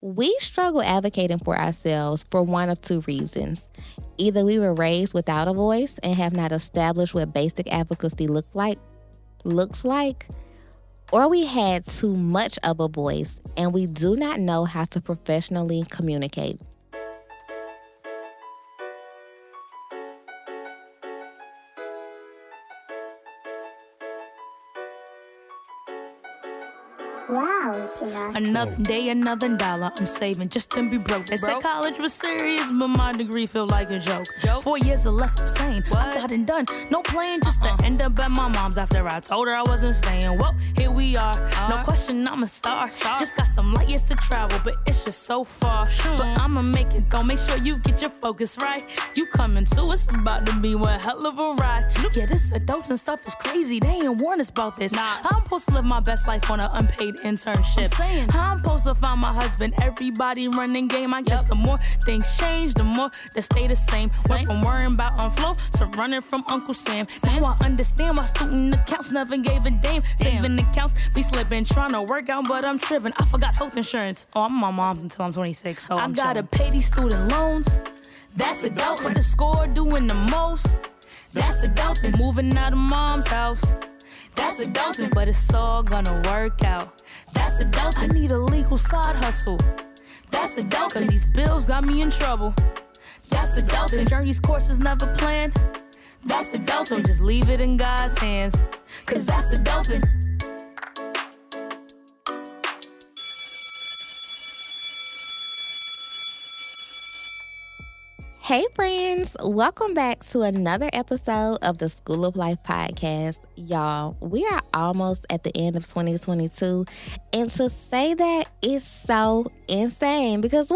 We struggle advocating for ourselves for one of two reasons. Either we were raised without a voice and have not established what basic advocacy looks like, or we had too much of a voice and we do not know how to professionally communicate. Wow, Sinatra. Another day, another dollar. I'm saving just to be broke. They said college was serious, but my degree feel like a joke. 4 years or less, I'm saying I got it done. No playing, just to end up at my mom's after I told her I wasn't staying. Well, here we are. No question, I'm a star. Just got some light years to travel, but it's just so far. But I'ma make it though. Make sure you get your focus right. You coming too? It's about to be one hell of a ride. Yeah, this adults and stuff is crazy. They ain't warned us about this. I'm supposed to live my best life on an unpaid internship. How I'm supposed to find my husband? Everybody running game. I guess the more things change, the more they stay the same. Went from worrying about on flow to running from Uncle Sam. Now I understand why student accounts never gave a damn. Saving accounts be slipping, trying to work out, but I'm tripping. I forgot health insurance. Oh, I'm my mom's until I'm 26, so I gotta pay these student loans. That's adults with the score doing the most. That's adulting. Moving out of mom's house. That's adulting, but it's all gonna work out. That's adulting. I need a legal side hustle. That's adulting, cause these bills got me in trouble. That's adulting. Journey's course is never planned. That's adulting. Just leave it in God's hands, cause that's adulting. Hey friends, welcome back to another episode of the School of Life podcast. Y'all, we are almost at the end of 2022, and to say that is so insane because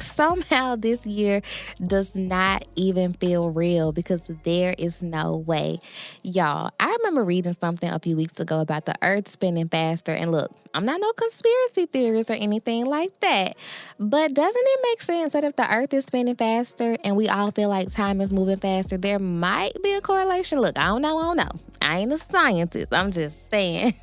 somehow this year does not even feel real because there is no way. Y'all, I remember reading something a few weeks ago about the earth spinning faster, and look, I'm not no conspiracy theorist or anything like that, but doesn't it make sense that if the earth is spinning faster and we all feel like time is moving faster, there might be a correlation? Look, I don't know. I ain't a scientist. I'm just saying.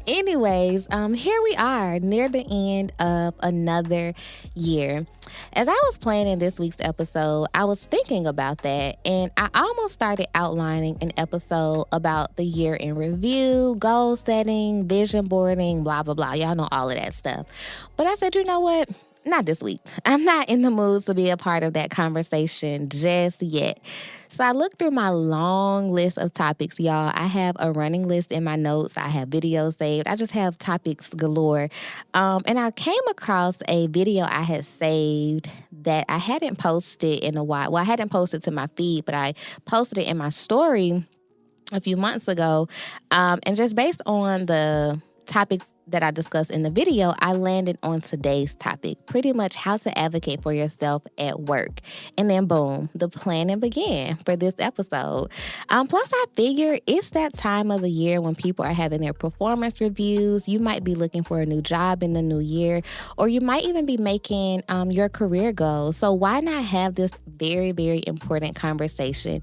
Anyways, here we are near the end of another year. As I was planning this week's episode, I was thinking about that, and I almost started outlining an episode about the year in review, goal setting, vision boarding, blah, blah, blah. Y'all know all of that stuff. But I said, you know what? Not this week. I'm not in the mood to be a part of that conversation just yet. So I looked through my long list of topics, y'all. I have a running list in my notes. I have videos saved. I just have topics galore. And I came across a video I had saved that I hadn't posted in a while. Well, I hadn't posted to my feed, but I posted it in my story a few months ago. And just based on the topics that I discussed in the video, I landed on today's topic, pretty much how to advocate for yourself at work. And then boom, the planning began for this episode. Plus, I figure it's that time of the year when people are having their performance reviews. You might be looking for a new job in the new year, or you might even be making your career goals. So why not have this very, very important conversation?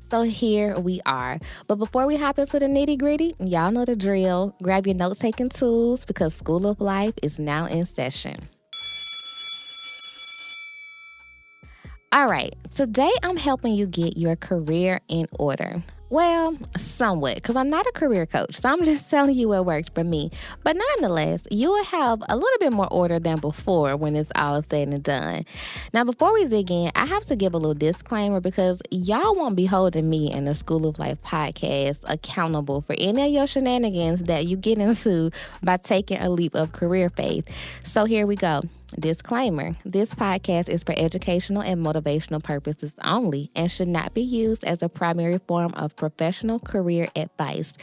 So here we are. But before we hop into the nitty gritty, y'all know the drill. Grab your note-taking tools because School of Life is now in session. All right, today I'm helping you get your career in order. Well, somewhat, because I'm not a career coach, so I'm just telling you what worked for me. But nonetheless, you will have a little bit more order than before when it's all said and done. Now, before we dig in, I have to give a little disclaimer because y'all won't be holding me and the School of Life podcast accountable for any of your shenanigans that you get into by taking a leap of career faith. So here we go. Disclaimer, this podcast is for educational and motivational purposes only and should not be used as a primary form of professional career advice.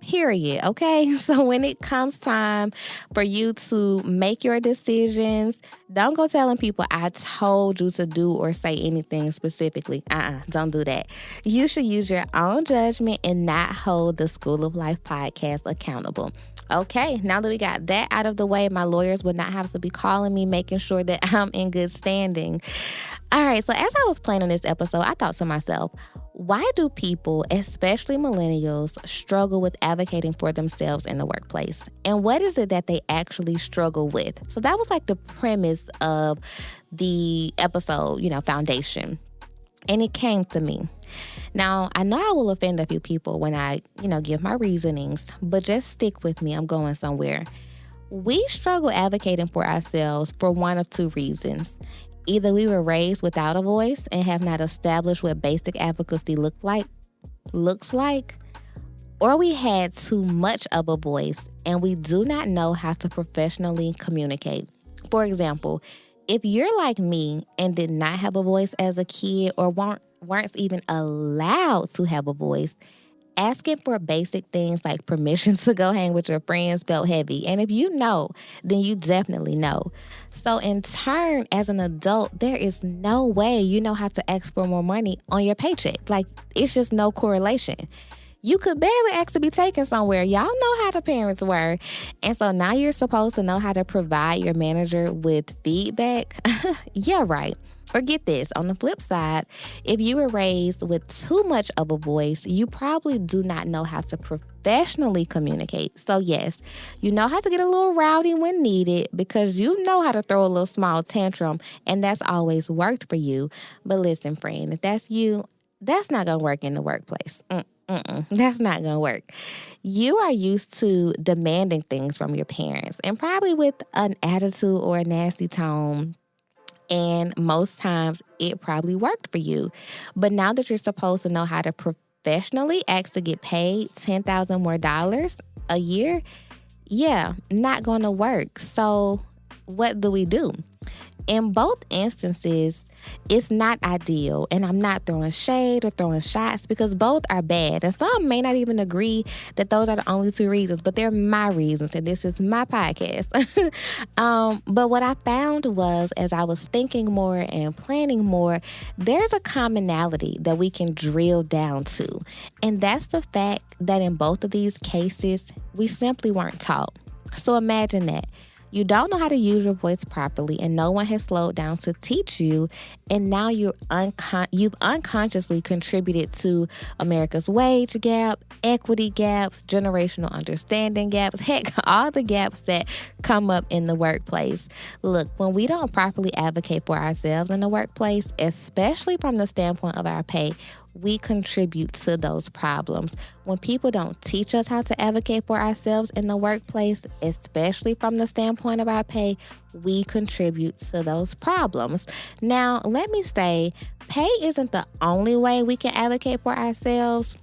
Period. Okay? So when it comes time for you to make your decisions, don't go telling people I told you to do or say anything specifically. Don't do that. You should use your own judgment and not hold the School of Life podcast accountable. Okay, now that we got that out of the way, my lawyers would not have to be calling me, making sure that I'm in good standing. All right, so as I was planning this episode, I thought to myself, why do people, especially millennials, struggle with advocating for themselves in the workplace? And what is it that they actually struggle with? So that was like the premise of the episode, foundation. And it came to me. Now, I know I will offend a few people when I, give my reasonings, but just stick with me. I'm going somewhere. We struggle advocating for ourselves for one of two reasons. Either we were raised without a voice and have not established what basic advocacy looks like, or we had too much of a voice and we do not know how to professionally communicate. For example, if you're like me and did not have a voice as a kid or weren't even allowed to have a voice, asking for basic things like permission to go hang with your friends felt heavy. And if you know, then you definitely know. So in turn, as an adult, there is no way you know how to ask for more money on your paycheck. Like, it's just no correlation. You could barely ask to be taken somewhere. Y'all know how the parents were. And so now you're supposed to know how to provide your manager with feedback. Yeah, right. Or get this, on the flip side, if you were raised with too much of a voice, you probably do not know how to professionally communicate. So yes, you know how to get a little rowdy when needed because you know how to throw a little small tantrum, and that's always worked for you. But listen, friend, if that's you, that's not going to work in the workplace. That's not going to work. You are used to demanding things from your parents and probably with an attitude or a nasty tone. And most times it probably worked for you. But now that you're supposed to know how to professionally ask to get paid $10,000 more a year, not going to work. So what do we do? In both instances, it's not ideal, and I'm not throwing shade or throwing shots because both are bad. And some may not even agree that those are the only two reasons, but they're my reasons, and this is my podcast. But what I found was, as I was thinking more and planning more, there's a commonality that we can drill down to, and that's the fact that in both of these cases, we simply weren't taught. So imagine that. You don't know how to use your voice properly, and no one has slowed down to teach you, and now you've unconsciously contributed to America's wage gap, equity gaps, generational understanding gaps, heck, all the gaps that come up in the workplace. Look, when we don't properly advocate for ourselves in the workplace, especially from the standpoint of our pay, we contribute to those problems. When people don't teach us how to advocate for ourselves in the workplace, especially from the standpoint of our pay, we contribute to those problems. Now, let me say, pay isn't the only way we can advocate for ourselves.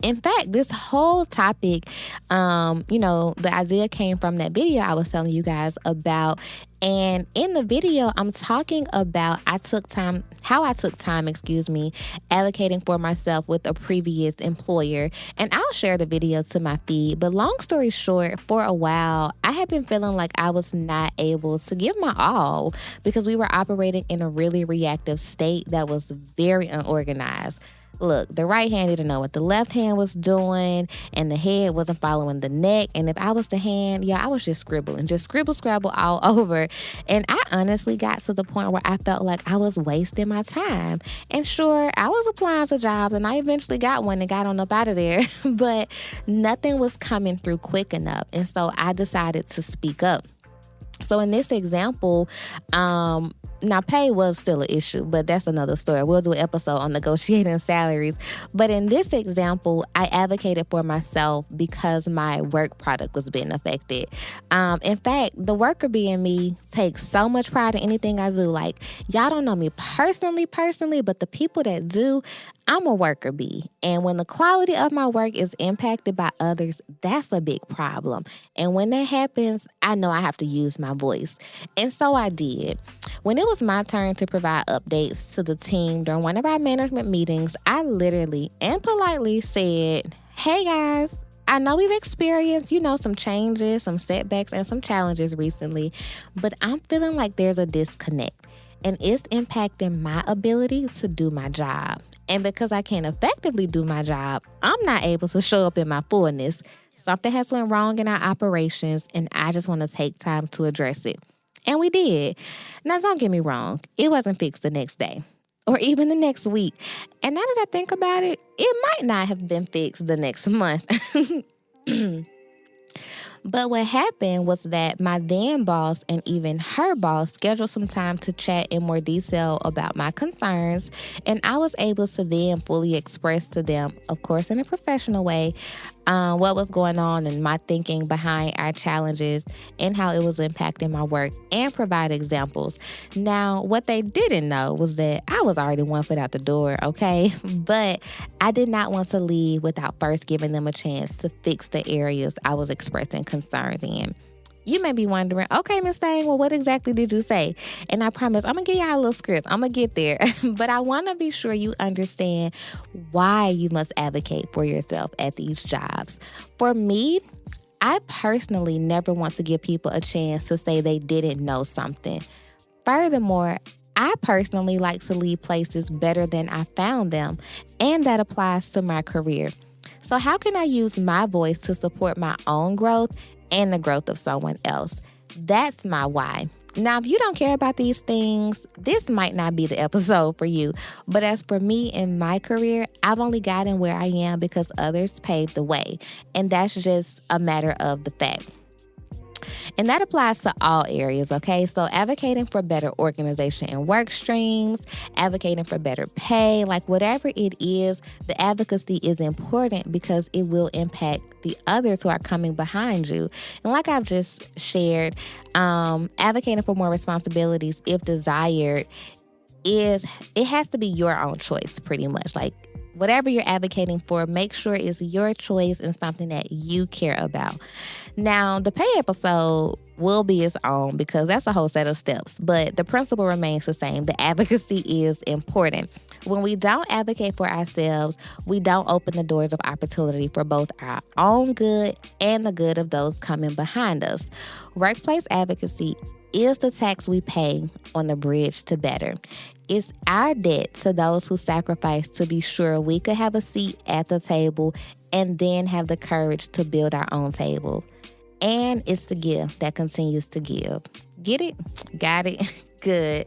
In fact, this whole topic, the idea came from that video I was telling you guys about. And in the video, I'm talking about how I took time, advocating for myself with a previous employer. And I'll share the video to my feed. But long story short, for a while, I had been feeling like I was not able to give my all because we were operating in a really reactive state that was very unorganized. Look, the right hand didn't know what the left hand was doing, and the head wasn't following the neck. And if I was the hand, I was just scribbling, just scrabble all over. And I honestly got to the point where I felt like I was wasting my time. And sure, I was applying to jobs, and I eventually got one and got on up out of there. But nothing was coming through quick enough. And so I decided to speak up. So in this example, now pay was still an issue, but that's another story. We'll do an episode on negotiating salaries. But in this example, I advocated for myself because my work product was being affected. In fact, the worker being me takes so much pride in anything I do. Like, y'all don't know me personally, but the people that do, I'm a worker bee. And when the quality of my work is impacted by others, that's a big problem. And when that happens, I know I have to use my voice. And so I did. When it was my turn to provide updates to the team during one of our management meetings, I literally and politely said, "Hey guys, I know we've experienced, some changes, some setbacks, and some challenges recently, but I'm feeling like there's a disconnect, and it's impacting my ability to do my job. And because I can't effectively do my job, I'm not able to show up in my fullness. Something has went wrong in our operations, and I just want to take time to address it. And we did. Now, don't get me wrong. It wasn't fixed the next day or even the next week. And now that I think about it, it might not have been fixed the next month. But what happened was that my then boss and even her boss scheduled some time to chat in more detail about my concerns, and I was able to then fully express to them, of course in a professional way, what was going on and my thinking behind our challenges and how it was impacting my work, and provide examples. Now, what they didn't know was that I was already one foot out the door, okay? But I did not want to leave without first giving them a chance to fix the areas I was expressing concerns in. You may be wondering, okay, Miss Jaye, well, what exactly did you say? And I promise, I'm going to give y'all a little script. I'm going to get there. But I want to be sure you understand why you must advocate for yourself at these jobs. For me, I personally never want to give people a chance to say they didn't know something. Furthermore, I personally like to leave places better than I found them, and that applies to my career. So how can I use my voice to support my own growth and the growth of someone else? That's my why. Now, if you don't care about these things, this might not be the episode for you. But as for me in my career, I've only gotten where I am because others paved the way. And that's just a matter of the fact. And that applies to all areas, okay? So advocating for better organization and work streams, advocating for better pay, like whatever it is, the advocacy is important because it will impact the others who are coming behind you. And like I've just shared, advocating for more responsibilities, if desired, it has to be your own choice pretty much. Like whatever you're advocating for, make sure it's your choice and something that you care about. Now, the pay episode will be its own because that's a whole set of steps, but the principle remains the same. The advocacy is important. When we don't advocate for ourselves, we don't open the doors of opportunity for both our own good and the good of those coming behind us. Workplace advocacy is the tax we pay on the bridge to better. It's our debt to those who sacrifice to be sure we could have a seat at the table and then have the courage to build our own table. And it's the gift that continues to give. Get it? Got it? Good.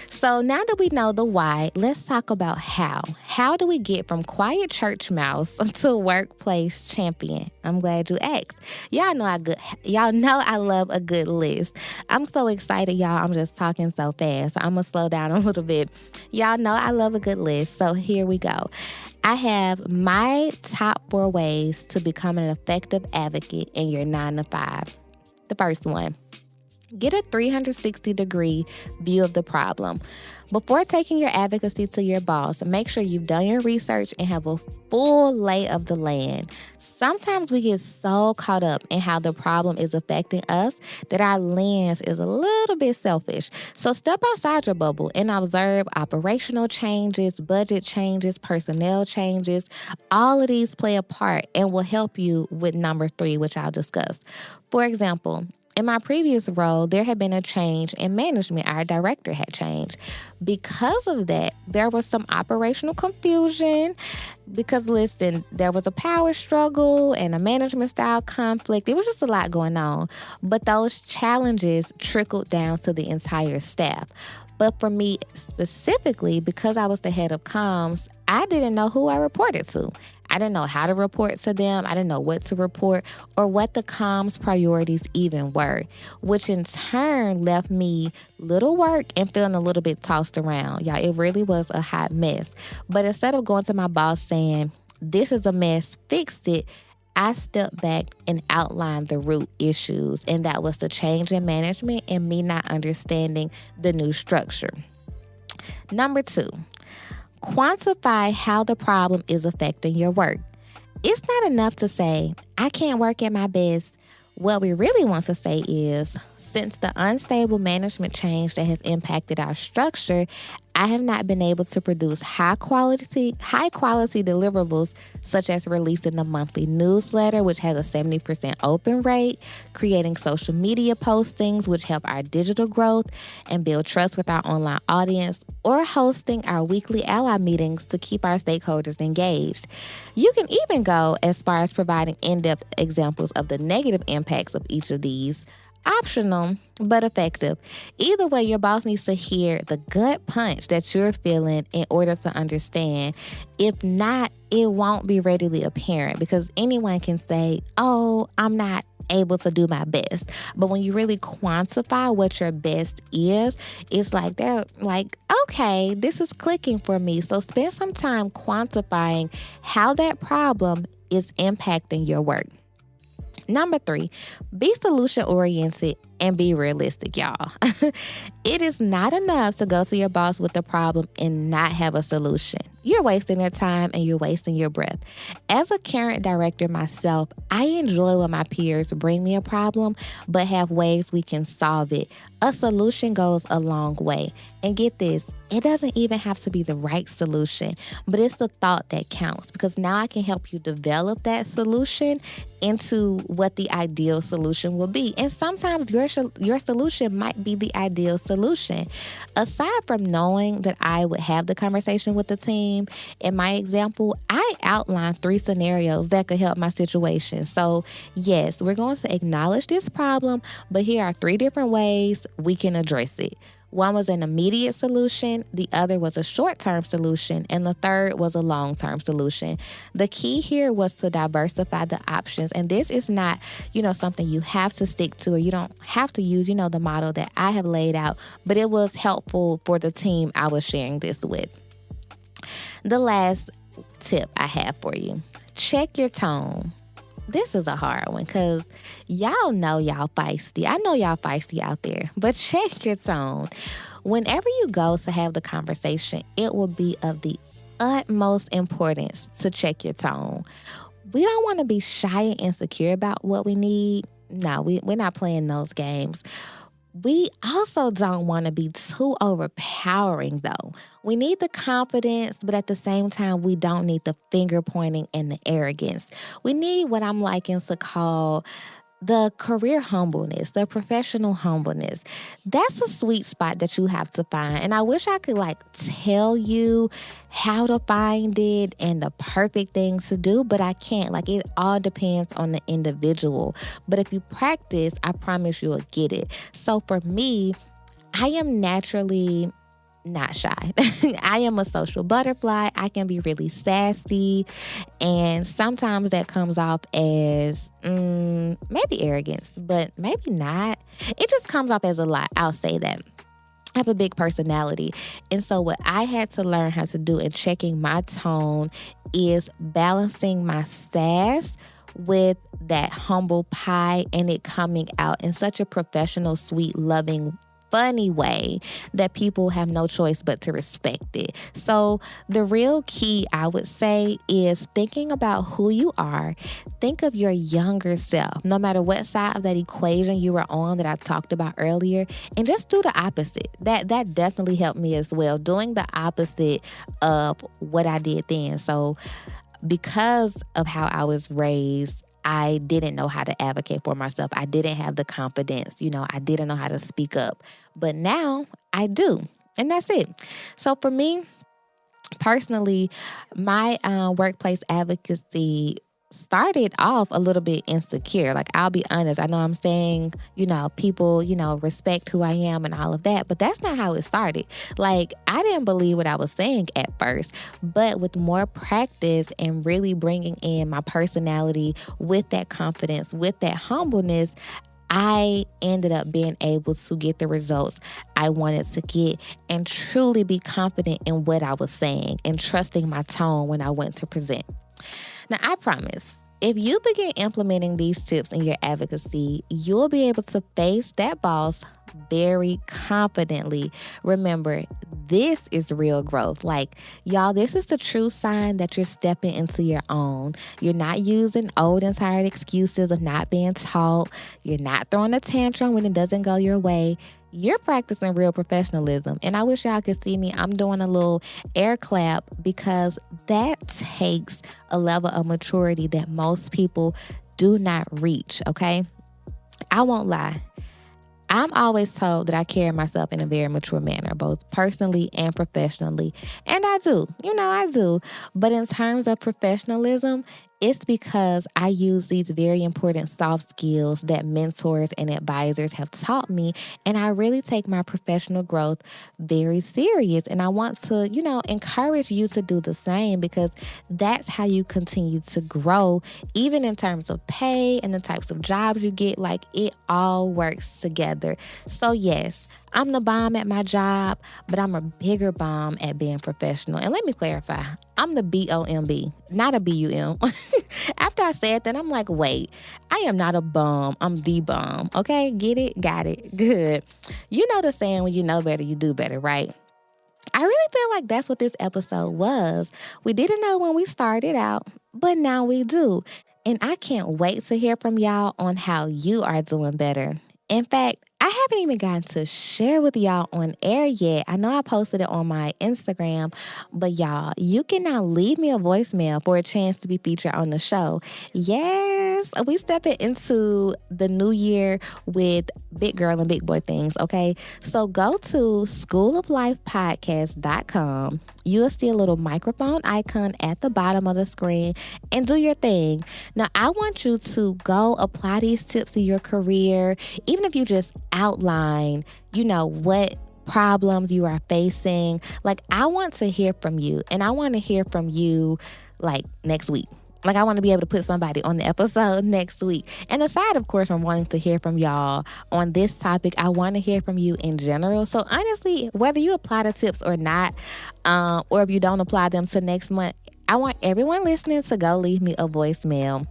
So now that we know the why, let's talk about how. How do we get from quiet church mouse to workplace champion? I'm glad you asked. Y'all know I love a good list. I'm so excited, y'all. I'm just talking so fast. I'm going to slow down a little bit. Y'all know I love a good list. So here we go. I have my top 4 ways to become an effective advocate in your 9 to 5. The first one, get a 360-degree view of the problem. Before taking your advocacy to your boss, make sure you've done your research and have a full lay of the land. Sometimes we get so caught up in how the problem is affecting us that our lens is a little bit selfish. So step outside your bubble and observe operational changes, budget changes, personnel changes. All of these play a part and will help you with number 3, which I'll discuss. For example, in my previous role, there had been a change in management. Our director had changed. Because of that, there was some operational confusion because, listen, there was a power struggle and a management style conflict. It was just a lot going on. But those challenges trickled down to the entire staff. But for me specifically, because I was the head of comms, I didn't know who I reported to. I didn't know how to report to them. I didn't know what to report or what the comms priorities even were, which in turn left me little work and feeling a little bit tossed around. Y'all, it really was a hot mess. But instead of going to my boss saying, this is a mess, fix it, I stepped back and outlined the root issues, and that was the change in management and me not understanding the new structure. Number 2, quantify how the problem is affecting your work. It's not enough to say, I can't work at my best. What we really want to say is, Since the unstable management change that has impacted our structure, I have not been able to produce high quality deliverables, such as releasing the monthly newsletter, which has a 70% open rate, creating social media postings, which help our digital growth and build trust with our online audience, or hosting our weekly ally meetings to keep our stakeholders engaged. You can even go as far as providing in-depth examples of the negative impacts of each of these. Optional, but effective. Either way, your boss needs to hear the gut punch that you're feeling in order to understand. If not, it won't be readily apparent because anyone can say, oh, I'm not able to do my best. But when you really quantify what your best is, it's like they're like, okay, this is clicking for me. So spend some time quantifying how that problem is impacting your work. Number 3, be solution-oriented and be realistic, y'all. It is not enough to go to your boss with a problem and not have a solution. You're wasting your time and you're wasting your breath. As a current director myself, I enjoy when my peers bring me a problem, but have ways we can solve it. A solution goes a long way. And get this, it doesn't even have to be the right solution, but it's the thought that counts because now I can help you develop that solution into what the ideal solution will be. And sometimes your solution might be the ideal solution. Aside from knowing that I would have the conversation with the team, in my example, I outlined 3 scenarios that could help my situation. So yes, we're going to acknowledge this problem, but here are 3 different ways we can address it. One was an immediate solution, the other was a short-term solution, and the third was a long-term solution. The key here was to diversify the options, and this is not, something you have to stick to or you don't have to use, the model that I have laid out, but it was helpful for the team I was sharing this with. The last tip I have for you, check your tone. This is a hard one because y'all know y'all feisty. I know y'all feisty out there, but check your tone. Whenever you go to have the conversation, it will be of the utmost importance to check your tone. We don't want to be shy and insecure about what we need. No, we're not playing those games. We also don't want to be too overpowering, though. We need the confidence, but at the same time, we don't need the finger pointing and the arrogance. We need what I'm liking to call the career humbleness, the professional humbleness. That's a sweet spot that you have to find. And I wish I could tell you how to find it and the perfect things to do, but I can't. It all depends on the individual. But if you practice, I promise you will get it. So for me, I am naturally not shy. I am a social butterfly. I can be really sassy. And sometimes that comes off as maybe arrogance, but maybe not. It just comes off as a lot. I'll say that. I have a big personality. And so what I had to learn how to do in checking my tone is balancing my sass with that humble pie and it coming out in such a professional, sweet, loving, funny way that people have no choice but to respect it. So the real key, I would say, is thinking about who you are. Think of your younger self, no matter what side of that equation you were on that I talked about earlier, and just do the opposite. That definitely helped me as well, doing the opposite of what I did then. So because of how I was raised, I didn't know how to advocate for myself. I didn't have the confidence. I didn't know how to speak up. But now I do. And that's it. So for me, personally, my workplace advocacy started off a little bit insecure. I'll be honest. I know I'm saying, people, respect who I am and all of that, but that's not how it started. I didn't believe what I was saying at first, but with more practice and really bringing in my personality with that confidence, with that humbleness, I ended up being able to get the results I wanted to get and truly be confident in what I was saying and trusting my tone when I went to present. Now, I promise, if you begin implementing these tips in your advocacy, you'll be able to face that boss very confidently. Remember, this is real growth. Like, y'all, this is the true sign that you're stepping into your own. You're not using old and tired excuses of not being taught. You're not throwing a tantrum when it doesn't go your way. You're practicing real professionalism. And I wish y'all could see me. I'm doing a little air clap because that takes a level of maturity that most people do not reach, okay? I won't lie. I'm always told that I carry myself in a very mature manner, both personally and professionally. And I do. I do. But in terms of professionalism, it's because I use these very important soft skills that mentors and advisors have taught me. And I really take my professional growth very serious. And I want to, encourage you to do the same because that's how you continue to grow, even in terms of pay and the types of jobs you get. Like, it all works together. So yes, I'm the bomb at my job, but I'm a bigger bomb at being professional. And let me clarify, I'm the BOMB, not a BUM. After I said that, I'm like, wait, I am not a bum. I'm the bomb. Okay, get it? Got it. Good. You know the saying, when you know better, you do better, right? I really feel like that's what this episode was. We didn't know when we started out, but now we do. And I can't wait to hear from y'all on how you are doing better. In fact, I haven't even gotten to share with y'all on air yet. I know I posted it on my Instagram, but y'all, you can now leave me a voicemail for a chance to be featured on the show. Yes, we stepping into the new year with big girl and big boy things, okay? So go to schooloflifepodcast.com. You'll see a little microphone icon at the bottom of the screen and do your thing. Now, I want you to go apply these tips to your career, even if you just outline, what problems you are facing. Like, I want to hear from you, and I want to hear from you like next week. Like, I want to be able to put somebody on the episode next week. And aside, of course, from wanting to hear from y'all on this topic, I want to hear from you in general. So honestly, whether you apply the tips or not, or if you don't apply them to next month, I want everyone listening to go leave me a voicemail,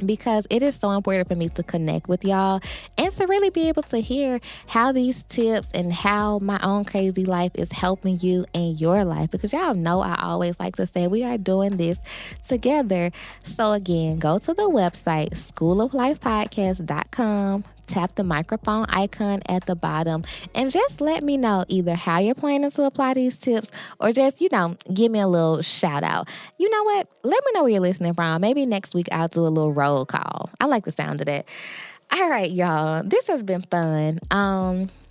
because it is so important for me to connect with y'all and to really be able to hear how these tips and how my own crazy life is helping you in your life. Because y'all know I always like to say we are doing this together. So again, go to the website, schooloflifepodcast.com. Tap the microphone icon at the bottom and just let me know either how you're planning to apply these tips or just, give me a little shout out. You know what? Let me know where you're listening from. Maybe next week I'll do a little roll call. I like the sound of that. All right, y'all. This has been fun.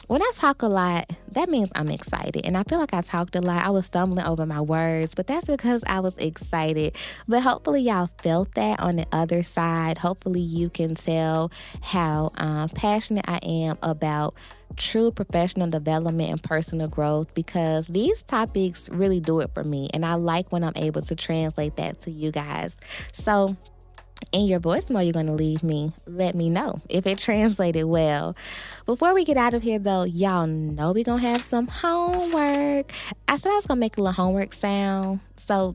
When I talk a lot, that means I'm excited. And I feel like I talked a lot. I was stumbling over my words, but that's because I was excited. But hopefully y'all felt that on the other side. Hopefully you can tell how passionate I am about true professional development and personal growth, because these topics really do it for me. And I like when I'm able to translate that to you guys. So in your voicemail you're going to leave me, let me know if it translated well. Before we get out of here, though, y'all know we're going to have some homework. I said I was going to make a little homework sound. So,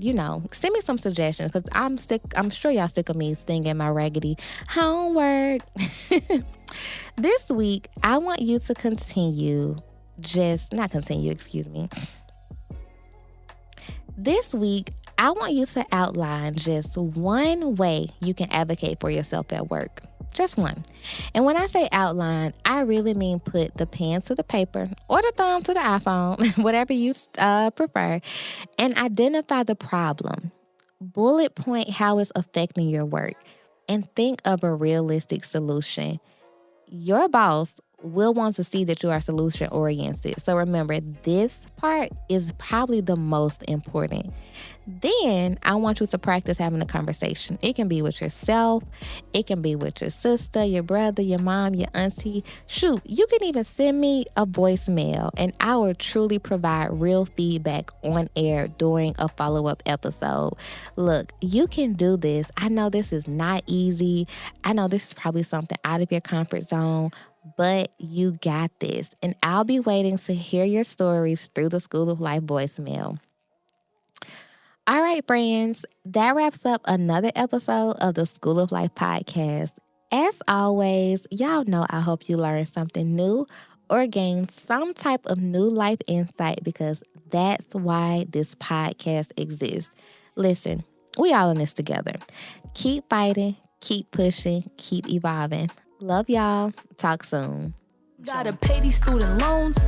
send me some suggestions, because I'm sure y'all sick of me singing my raggedy homework. This week, I want you to This week, I want you to outline just one way you can advocate for yourself at work. Just one. And when I say outline, I really mean put the pen to the paper or the thumb to the iPhone, whatever you prefer, and identify the problem. Bullet point how it's affecting your work and think of a realistic solution. Your boss will want to see that you are solution oriented. So remember, this part is probably the most important. Then I want you to practice having a conversation. It can be with yourself. It can be with your sister, your brother, your mom, your auntie. Shoot, you can even send me a voicemail and I will truly provide real feedback on air during a follow-up episode. Look, you can do this. I know this is not easy. I know this is probably something out of your comfort zone, but you got this. And I'll be waiting to hear your stories through the School of Life voicemail. All right, friends, that wraps up another episode of the School of Life podcast. As always, y'all know I hope you learned something new or gained some type of new life insight, because that's why this podcast exists. Listen, we all in this together. Keep fighting, keep pushing, keep evolving. Love y'all. Talk soon. Gotta pay these student loans.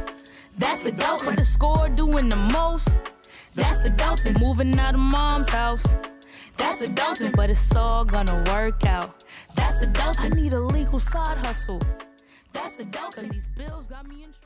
That's adults with the score doing the most. That's adulting. Moving out of mom's house. That's adulting. But it's all gonna work out. That's adulting. I need a legal side hustle. That's adulting. 'Cause these bills got me in trouble.